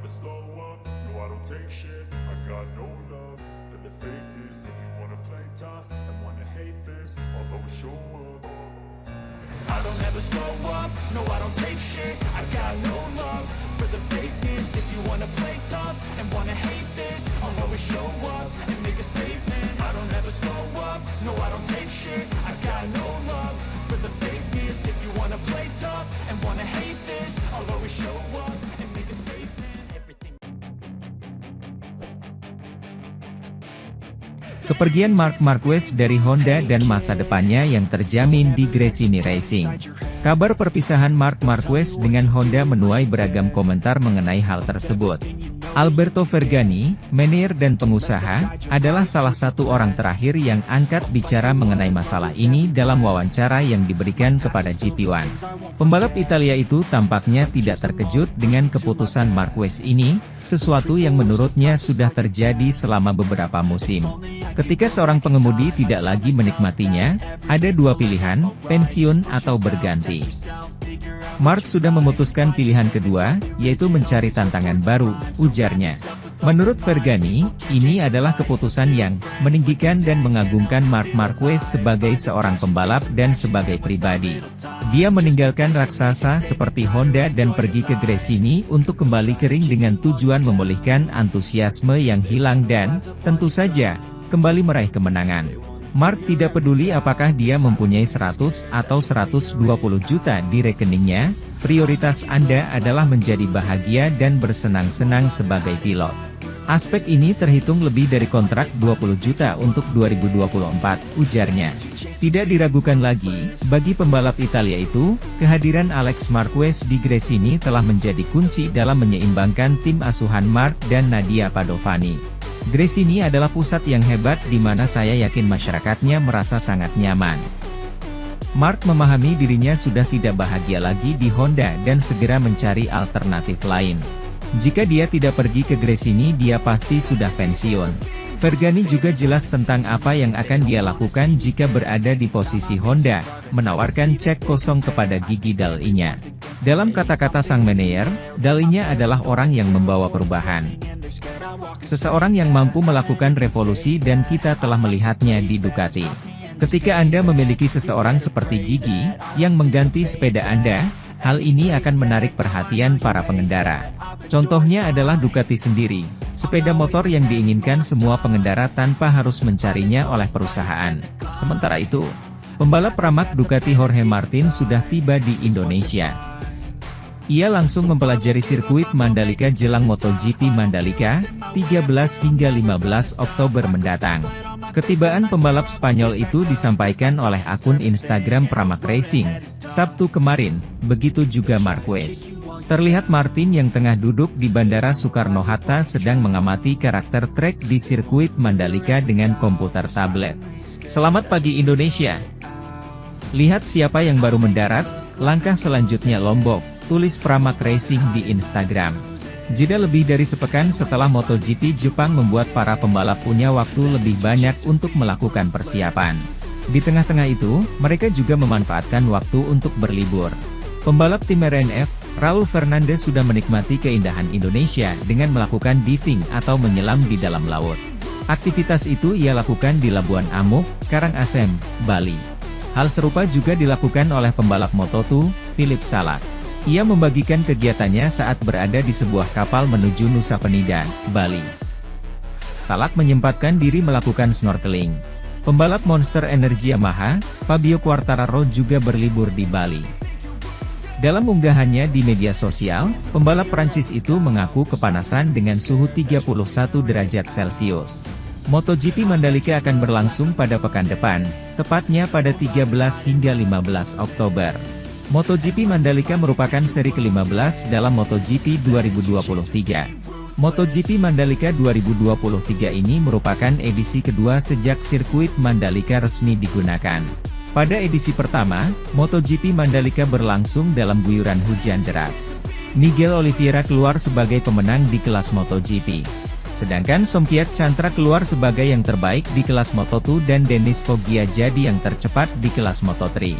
never slow up, no I don't take shit. I got no love for the fakeness. If you wanna play tough and wanna hate this, I'll always show up. I don't ever slow up, no I don't take shit. I got no love for the fakeness. If you wanna play tough and wanna hate this, I'll always show up and make a statement. I don't ever slow up, no I don't take shit. I got no love for the fakeness. If you wanna play tough and wanna hate this, I'll always show up and make a statement. Everything. Kepergian Marc Marquez dari Honda dan masa depannya yang terjamin di Gresini Racing. Kabar perpisahan Marc Marquez dengan Honda menuai beragam komentar mengenai hal tersebut. Alberto Vergani, manajer dan pengusaha, adalah salah satu orang terakhir yang angkat bicara mengenai masalah ini dalam wawancara yang diberikan kepada GP1. Pembalap Italia itu tampaknya tidak terkejut dengan keputusan Marquez ini, sesuatu yang menurutnya sudah terjadi selama beberapa musim. Ketika seorang pengemudi tidak lagi menikmatinya, ada dua pilihan, pensiun atau berganti. Marc sudah memutuskan pilihan kedua, yaitu mencari tantangan baru, ujarnya. Menurut Vergani, ini adalah keputusan yang meninggikan dan mengagumkan Marc Marquez sebagai seorang pembalap dan sebagai pribadi. Dia meninggalkan raksasa seperti Honda dan pergi ke Gresini untuk kembali ke ring dengan tujuan memulihkan antusiasme yang hilang dan, tentu saja, kembali meraih kemenangan. Marc tidak peduli apakah dia mempunyai 100 atau 120 juta di rekeningnya, prioritas Anda adalah menjadi bahagia dan bersenang-senang sebagai pilot. Aspek ini terhitung lebih dari kontrak 20 juta untuk 2024, ujarnya. Tidak diragukan lagi, bagi pembalap Italia itu, kehadiran Alex Marquez di Gresini telah menjadi kunci dalam menyeimbangkan tim asuhan Marc dan Nadia Padovani. Gresini adalah pusat yang hebat di mana saya yakin masyarakatnya merasa sangat nyaman. Marc memahami dirinya sudah tidak bahagia lagi di Honda dan segera mencari alternatif lain. Jika dia tidak pergi ke Gresini, dia pasti sudah pensiun. Vergani juga jelas tentang apa yang akan dia lakukan jika berada di posisi Honda, menawarkan cek kosong kepada Gigi Dall'Igna. Dalam kata-kata sang manajer, Dall'Igna adalah orang yang membawa perubahan. Seseorang yang mampu melakukan revolusi dan kita telah melihatnya di Ducati. Ketika Anda memiliki seseorang seperti Gigi, yang mengganti sepeda Anda, hal ini akan menarik perhatian para pengendara. Contohnya adalah Ducati sendiri, sepeda motor yang diinginkan semua pengendara tanpa harus mencarinya oleh perusahaan. Sementara itu, pembalap pramak Ducati Jorge Martin sudah tiba di Indonesia. Ia langsung mempelajari sirkuit Mandalika jelang MotoGP Mandalika, 13 hingga 15 Oktober mendatang. Ketibaan pembalap Spanyol itu disampaikan oleh akun Instagram Pramac Racing, Sabtu kemarin, begitu juga Marquez. Terlihat Martin yang tengah duduk di Bandara Soekarno-Hatta sedang mengamati karakter trek di sirkuit Mandalika dengan komputer tablet. Selamat pagi Indonesia. Lihat siapa yang baru mendarat, langkah selanjutnya Lombok, tulis Pramac Racing di Instagram. Jeda lebih dari sepekan setelah MotoGP Jepang membuat para pembalap punya waktu lebih banyak untuk melakukan persiapan. Di tengah-tengah itu, mereka juga memanfaatkan waktu untuk berlibur. Pembalap tim RNF, Raul Fernandez sudah menikmati keindahan Indonesia dengan melakukan diving atau menyelam di dalam laut. Aktivitas itu ia lakukan di Labuan Amuk, Karangasem, Bali. Hal serupa juga dilakukan oleh pembalap Moto2, Philip Salak. Ia membagikan kegiatannya saat berada di sebuah kapal menuju Nusa Penida, Bali. Salak menyempatkan diri melakukan snorkeling. Pembalap Monster Energy Yamaha, Fabio Quartararo juga berlibur di Bali. Dalam unggahannya di media sosial, pembalap Prancis itu mengaku kepanasan dengan suhu 31 derajat Celcius. MotoGP Mandalika akan berlangsung pada pekan depan, tepatnya pada 13 hingga 15 Oktober. MotoGP Mandalika merupakan seri ke-15 dalam MotoGP 2023. MotoGP Mandalika 2023 ini merupakan edisi kedua sejak sirkuit Mandalika resmi digunakan. Pada edisi pertama, MotoGP Mandalika berlangsung dalam guyuran hujan deras. Miguel Oliveira keluar sebagai pemenang di kelas MotoGP. Sedangkan Somkiat Chantra keluar sebagai yang terbaik di kelas Moto2 dan Denis Foggia jadi yang tercepat di kelas Moto3.